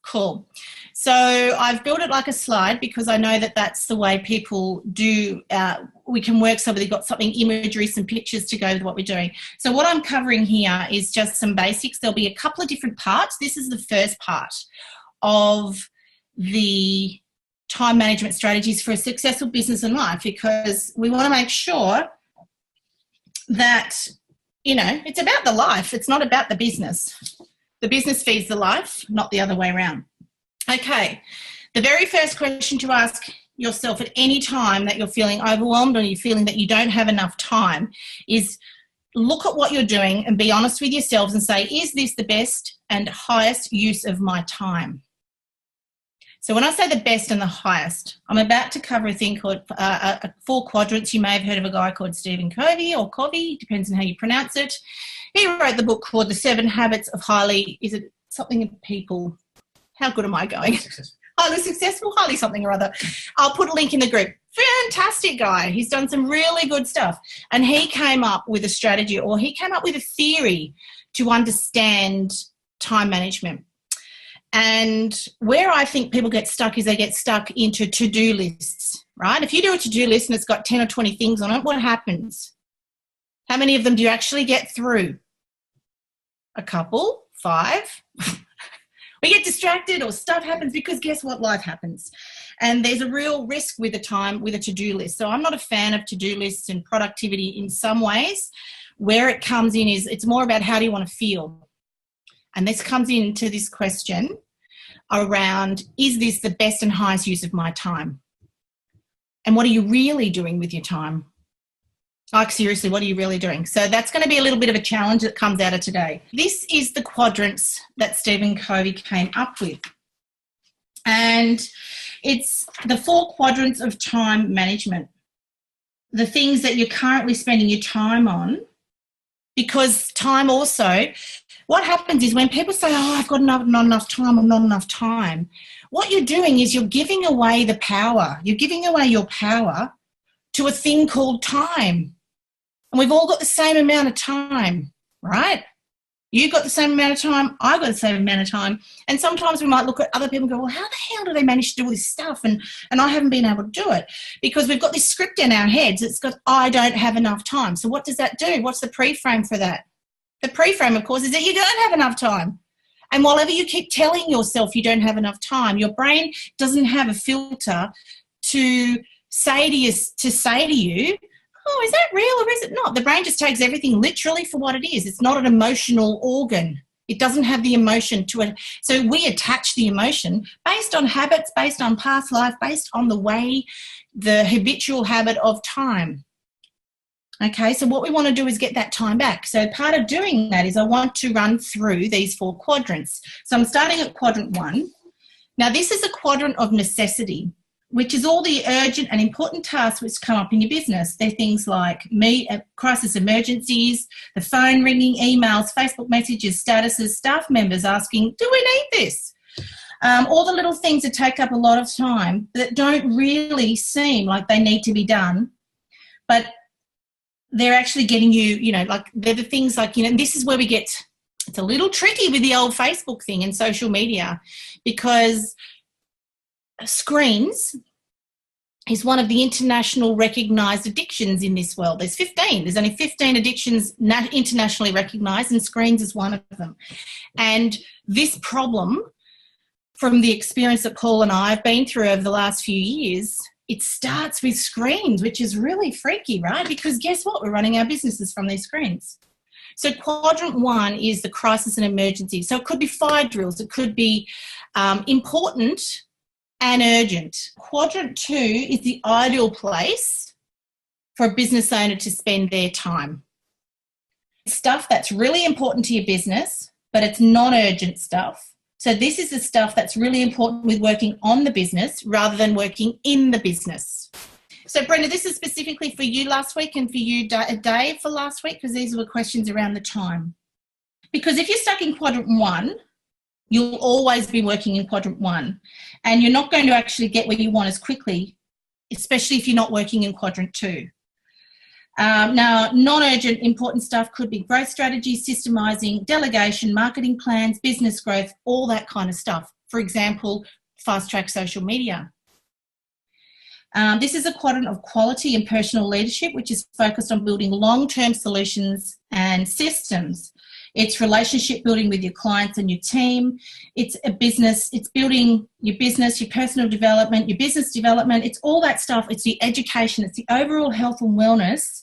Cool. So I've built it like a slide because I know that that's the way people do. We can work so they've got something imagery, some pictures to go with what we're doing. So what I'm covering here is just some basics. There'll be a couple of different parts. This is the first part of the time management strategies for a successful business and life, because we want to make sure that, you know, it's about the life. It's not about the business. The business feeds the life, not the other way around. Okay, the very first question to ask yourself at any time that you're feeling overwhelmed or you're feeling that you don't have enough time is look at what you're doing and be honest with yourselves and say, is this the best and highest use of my time? So when I say the best and the highest, I'm about to cover a thing called Four Quadrants. You may have heard of a guy called Stephen Covey or Covey, depends on how you pronounce it. He wrote the book called The 7 Habits of Highly, is it something of people? How good am I going? Highly successful, highly something or other. I'll put a link in the group. Fantastic guy. He's done some really good stuff. And he came up with a strategy, or he came up with a theory to understand time management. And where I think people get stuck is they get stuck into to-do lists, right? If you do a to-do list and it's got 10 or 20 things on it, what happens? How many of them do you actually get through? A couple? 5? We get distracted or stuff happens because guess what? Life happens. And there's a real risk with a to-do list. So I'm not a fan of to-do lists and productivity in some ways. Where it comes in is it's more about how do you want to feel? And this comes into this question around, is this the best and highest use of my time? And what are you really doing with your time? Like, seriously, what are you really doing? So that's going to be a little bit of a challenge that comes out of today. This is the quadrants that Stephen Covey came up with. And it's the 4 quadrants of time management. The things that you're currently spending your time on, because time also, what happens is when people say, oh, I've got not enough time or not enough time, what you're doing is you're giving away the power. You're giving away your power to a thing called time. And we've all got the same amount of time, right? You got the same amount of time, I got the same amount of time. And sometimes we might look at other people and go, well, how the hell do they manage to do all this stuff? And I haven't been able to do it because we've got this script in our heads. It's got, I don't have enough time. So what does that do? What's the pre-frame for that? The pre-frame, of course, is that you don't have enough time. And whatever you keep telling yourself you don't have enough time, your brain doesn't have a filter to say to you, oh, is that real or is it not? The brain just takes everything literally for what it is. It's not an emotional organ. It doesn't have the emotion to it. So we attach the emotion based on habits, based on past life, based on the habitual habit of time. Okay, so what we want to do is get that time back. So part of doing that is I want to run through these 4 quadrants. So I'm starting at quadrant 1. Now this is a quadrant of necessity, which is all the urgent and important tasks which come up in your business. They're things like crisis emergencies, the phone ringing, emails, Facebook messages, statuses, staff members asking, do we need this? All the little things that take up a lot of time that don't really seem like they need to be done, but they're actually getting you, like they're the things like, and this is where we get, it's a little tricky with the old Facebook thing and social media, because screens is one of the international recognised addictions in this world. There's 15. There's only 15 addictions internationally recognised, and screens is one of them. And this problem, from the experience that Paul and I have been through over the last few years, it starts with screens, which is really freaky, right? Because guess what? We're running our businesses from these screens. So quadrant 1 is the crisis and emergency. So it could be fire drills. It could be important and urgent. Quadrant 2 is the ideal place for a business owner to spend their time. Stuff that's really important to your business, but it's non-urgent stuff. So this is the stuff that's really important with working on the business rather than working in the business. So Brenda, this is specifically for you last week and for you, Dave, for last week, because these were questions around the time. Because if you're stuck in quadrant 1, you'll always be working in quadrant 1, and you're not going to actually get where you want as quickly, especially if you're not working in quadrant 2. Now, non-urgent important stuff could be growth strategies, systemising, delegation, marketing plans, business growth, all that kind of stuff. for example, fast-track social media. This is a quadrant of quality and personal leadership, which is focused on building long-term solutions and systems. It's relationship building with your clients and your team. It's a business. It's building your business, your personal development, your business development. It's all that stuff. It's the education. It's the overall health and wellness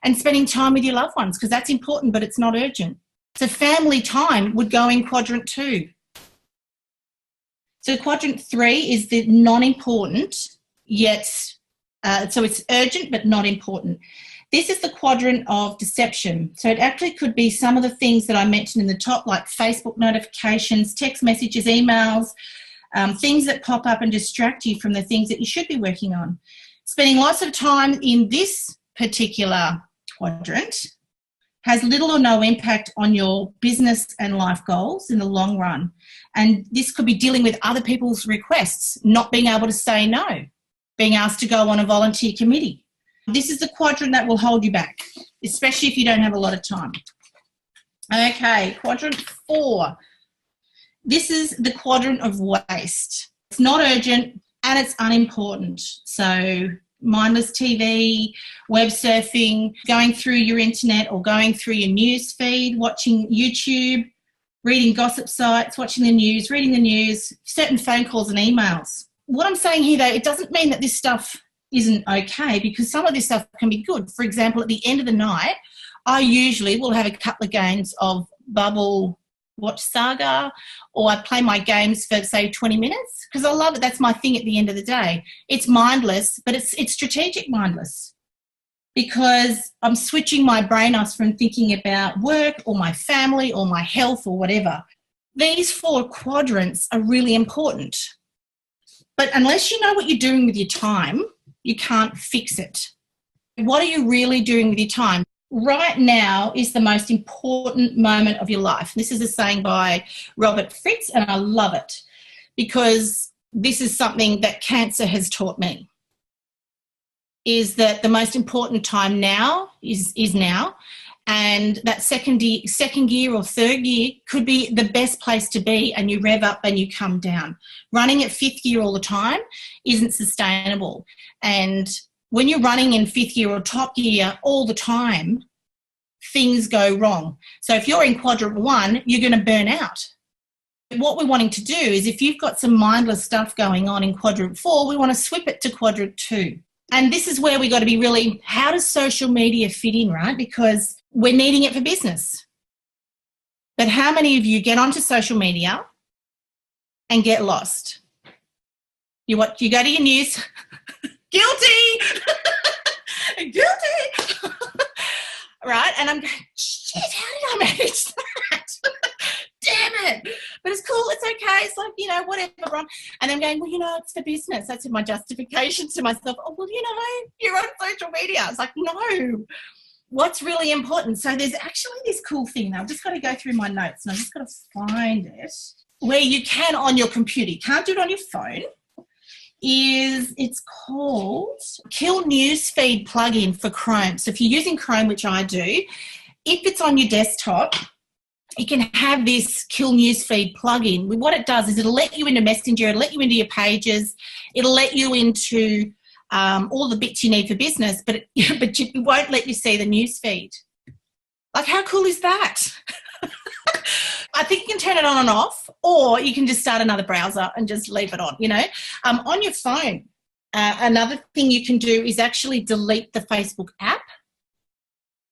and spending time with your loved ones, because that's important, but it's not urgent. So family time would go in quadrant 2. So quadrant 3 is the non-important, yet, so it's urgent but not important. This is the quadrant of deception. So it actually could be some of the things that I mentioned in the top, like Facebook notifications, text messages, emails, things that pop up and distract you from the things that you should be working on. Spending lots of time in this particular quadrant has little or no impact on your business and life goals in the long run. And this could be dealing with other people's requests, not being able to say no, being asked to go on a volunteer committee. This is the quadrant that will hold you back, especially if you don't have a lot of time. Okay, quadrant 4. This is the quadrant of waste. It's not urgent and it's unimportant. So mindless TV, web surfing, going through your internet or going through your news feed, watching YouTube, reading gossip sites, watching the news, reading the news, certain phone calls and emails. What I'm saying here, though, it doesn't mean that this stuff isn't okay, because some of this stuff can be good. For example, at the end of the night, I usually will have a couple of games of Bubble Watch Saga, or I play my games for, say, 20 minutes, because I love it. That's my thing at the end of the day. It's mindless, but it's strategic mindless, because I'm switching my brain off from thinking about work or my family or my health or whatever. These 4 quadrants are really important. But unless you know what you're doing with your time, you can't fix it. What are you really doing with your time? Right now is the most important moment of your life. This is a saying by Robert Fritz, and I love it, because this is something that cancer has taught me, is that the most important time now is now. And that second gear or third gear could be the best place to be, and you rev up and you come down. Running at 5th gear all the time isn't sustainable. And when you're running in 5th gear or top gear all the time, things go wrong. So if you're in quadrant 1, you're going to burn out. What we're wanting to do is, if you've got some mindless stuff going on in quadrant 4, we want to swip it to quadrant 2. And this is where we got to be really, how does social media fit in, right? Because we're needing it for business. But how many of you get onto social media and get lost? You go to your news, guilty, guilty, right? And I'm going, shit, how did I manage that? Damn it. But it's cool, it's okay, it's like, whatever. And I'm going, well, it's for business. That's my justification to myself. Oh, well, you're on social media. It's like, no. What's really important? So there's actually this cool thing. Now I've just got to go through my notes, and I've just got to find it, where you can on your computer. You can't do it on your phone. It's called Kill Newsfeed plugin for Chrome. So if you're using Chrome, which I do, if it's on your desktop, you can have this Kill Newsfeed plugin. What it does is it'll let you into Messenger, it'll let you into your pages, it'll let you into all the bits you need for business, but it won't let you see the newsfeed. Like, how cool is that? I think you can turn it on and off, or you can just start another browser and just leave it on, On your phone, another thing you can do is actually delete the Facebook app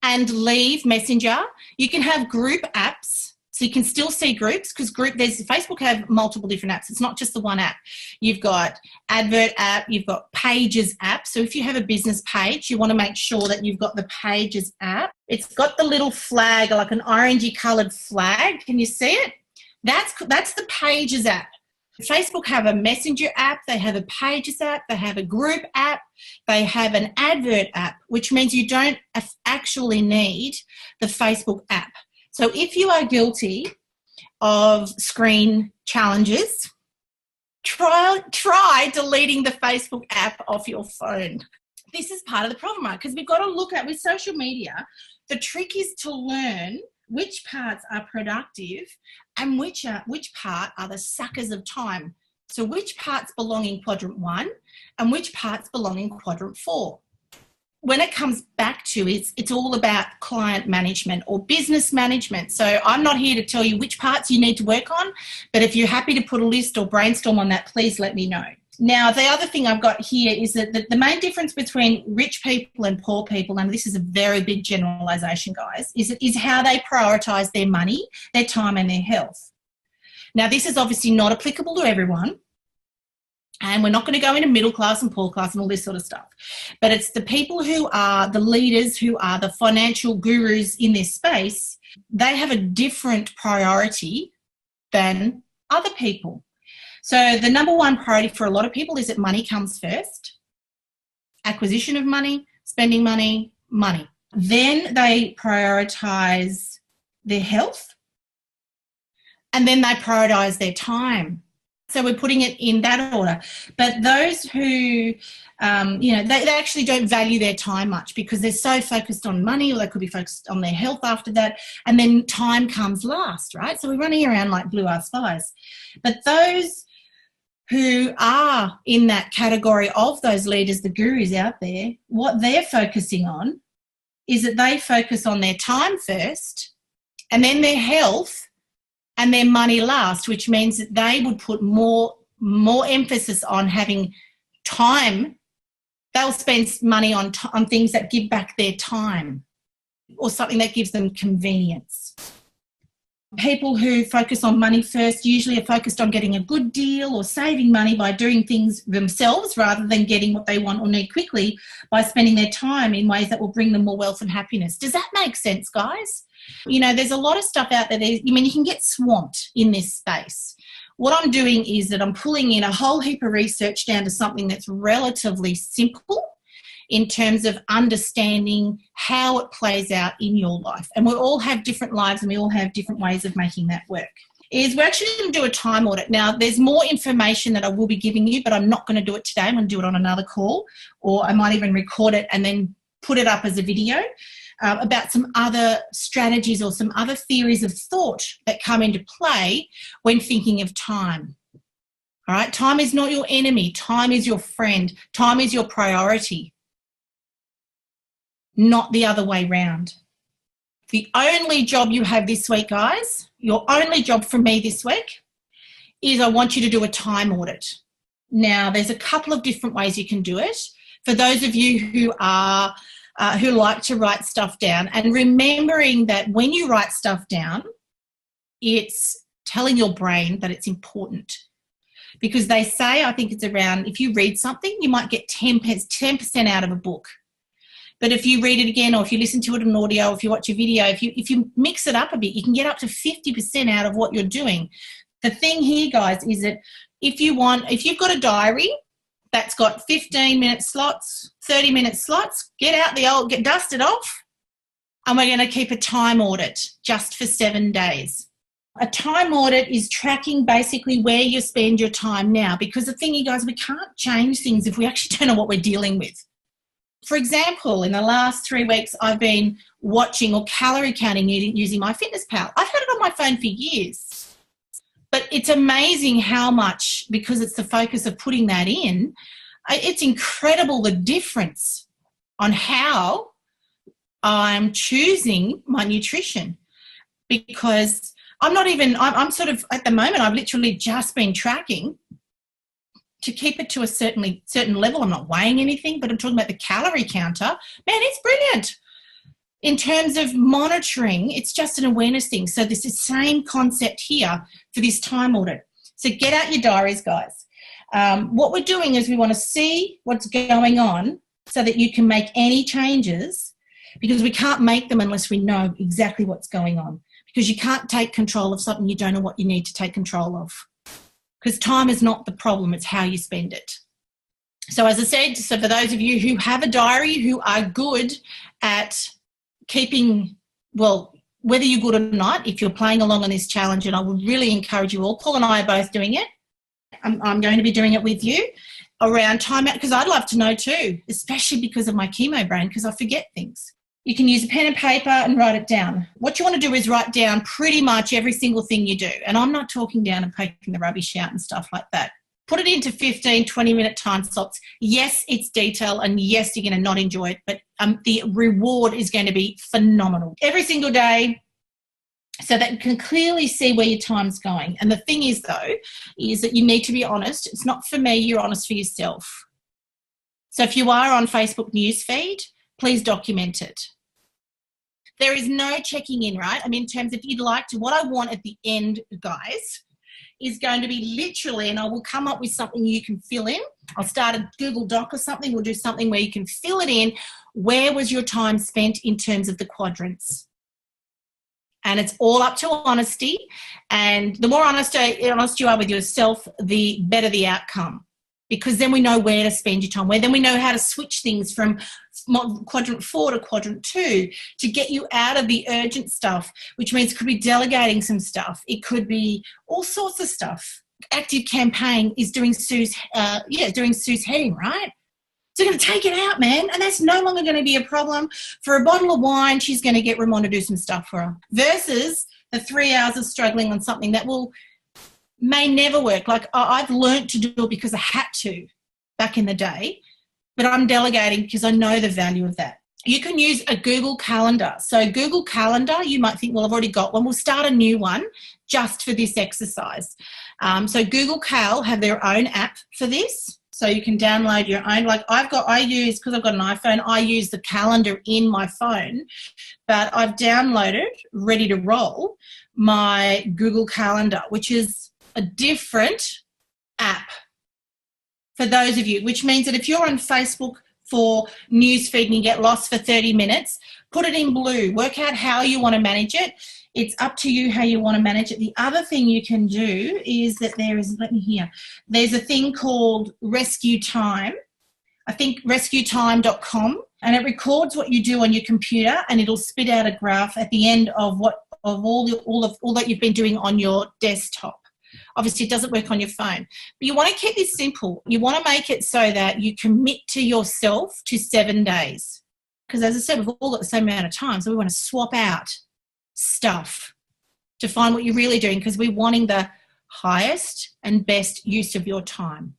and leave Messenger. You can have group apps, so you can still see groups, because Facebook have multiple different apps. It's not just the one app. You've got advert app, you've got pages app. So if you have a business page, you want to make sure that you've got the pages app. It's got the little flag, like an orangey coloured flag. Can you see it? That's the pages app. Facebook have a messenger app, they have a pages app, they have a group app, they have an advert app, which means you don't actually need the Facebook app. So if you are guilty of screen challenges, try deleting the Facebook app off your phone. This is part of the problem, right? Because we've got to look at, with social media, the trick is to learn which parts are productive and which part are the suckers of time. So which parts belong in quadrant 1 and which parts belong in quadrant 4. When it comes back to it's all about client management or business management. So I'm not here to tell you which parts you need to work on, but if you're happy to put a list or brainstorm on that, please let me know. Now, the other thing I've got here is that the main difference between rich people and poor people, and this is a very big generalisation, guys, is how they prioritise their money, their time and their health. Now, this is obviously not applicable to everyone, and we're not going to go into middle class and poor class and all this sort of stuff, but it's the people who are the leaders, who are the financial gurus in this space. They have a different priority than other people. So the number one priority for a lot of people is that money comes first. Acquisition of money, spending money, money. Then they prioritise their health, and then they prioritise their time. So we're putting it in that order. But those who, they actually don't value their time much because they're so focused on money, or they could be focused on their health after that, and then time comes last, right? So we're running around like blue-ass flies. But those who are in that category of those leaders, the gurus out there, what they're focusing on is that they focus on their time first and then their health and their money last, which means that they would put more emphasis on having time. They'll spend money on things that give back their time or something that gives them convenience. People who focus on money first usually are focused on getting a good deal or saving money by doing things themselves rather than getting what they want or need quickly by spending their time in ways that will bring them more wealth and happiness. Does that make sense, guys? There's a lot of stuff out there. You can get swamped in this space. What I'm doing is that I'm pulling in a whole heap of research down to something that's relatively simple in terms of understanding how it plays out in your life. And we all have different lives and we all have different ways of making that work. We're actually going to do a time audit. Now, there's more information that I will be giving you, but I'm not going to do it today. I'm going to do it on another call, or I might even record it and then put it up as a video about some other strategies or some other theories of thought that come into play when thinking of time. All right, time is not your enemy. Time is your friend. Time is your priority, not the other way round. The only job you have this week, guys, your only job from me this week is I want you to do a time audit. Now, there's a couple of different ways you can do it. For those of you who like to write stuff down, and remembering that when you write stuff down, it's telling your brain that it's important. Because they say, I think it's around, if you read something, you might get 10% out of a book. But if you read it again, or if you listen to it on audio, if you watch a video, if you mix it up a bit, you can get up to 50% out of what you're doing. The thing here, guys, is that if you've got a diary that's got 15-minute slots, 30-minute slots, get dust it off, and we're going to keep a time audit just for 7 days. A time audit is tracking basically where you spend your time now, because the thing, you guys, we can't change things if we actually don't know what we're dealing with. For example, in the last 3 weeks, I've been watching or calorie counting using MyFitnessPal. I've had it on my phone for years. But it's amazing how much, because it's the focus of putting that in, it's incredible the difference on how I'm choosing my nutrition. Because I'm sort of, at the moment, I've literally just been tracking to keep it to a certain level. I'm not weighing anything, but I'm talking about the calorie counter. Man, it's brilliant. In terms of monitoring, it's just an awareness thing. So this is the same concept here for this time audit. So get out your diaries, guys. What we're doing is we want to see what's going on so that you can make any changes, because we can't make them unless we know exactly what's going on, because you can't take control of something you don't know what you need to take control of. Because time is not the problem, it's how you spend it. So as I said, for those of you who have a diary, who are good at keeping, well, whether you're good or not, if you're playing along on this challenge, and I would really encourage you all, Paul and I are both doing it. I'm going to be doing it with you around time out, because I'd love to know too, especially because of my chemo brain, because I forget things. You can use a pen and paper and write it down. What you want to do is write down pretty much every single thing you do. And I'm not talking down and poking the rubbish out and stuff like that. Put it into 15, 20-minute time slots. Yes, it's detail, and yes, you're going to not enjoy it, but the reward is going to be phenomenal. Every single day, so that you can clearly see where your time's going. And the thing is, though, is that you need to be honest. It's not for me, you're honest for yourself. So if you are on Facebook newsfeed, please document it. There is no checking in, right? I mean, in terms of, if you'd like to, what I want at the end, guys, is going to be literally, and I will come up with something you can fill in. I'll start a Google Doc or something. We'll do something where you can fill it in. Where was your time spent in terms of the quadrants? And it's all up to honesty. And the more honest you are with yourself, the better the outcome. Because then we know where to spend your time, then we know how to switch things from quadrant 4 to quadrant 2 to get you out of the urgent stuff, which means it could be delegating some stuff. It could be all sorts of stuff. Active campaign is doing Sue's heading, right? So you're going to take it out, man, and that's no longer going to be a problem. For a bottle of wine, she's going to get Ramon to do some stuff for her. Versus the 3 hours of struggling on something that may never work. Like, I've learned to do it because I had to back in the day, but I'm delegating because I know the value of that. You can use a Google Calendar. So Google Calendar, you might think, well, I've already got one. We'll start a new one just for this exercise. So Google Cal have their own app for this. So you can download your own. Like because I've got an iPhone, I use the calendar in my phone, but I've downloaded, ready to roll, my Google Calendar, which is a different app for those of you, which means that if you're on Facebook for newsfeed and you get lost for 30 minutes, put it in blue. Work out how you want to manage it. It's up to you how you want to manage it. The other thing you can do is that there's a thing called Rescue Time. I think rescuetime.com, and it records what you do on your computer, and it'll spit out a graph at the end of all that you've been doing on your desktop. Obviously, it doesn't work on your phone. But you want to keep this simple. You want to make it so that you commit to yourself to 7 days. Because as I said, we've all got the same amount of time, so we want to swap out stuff to find what you're really doing, because we're wanting the highest and best use of your time.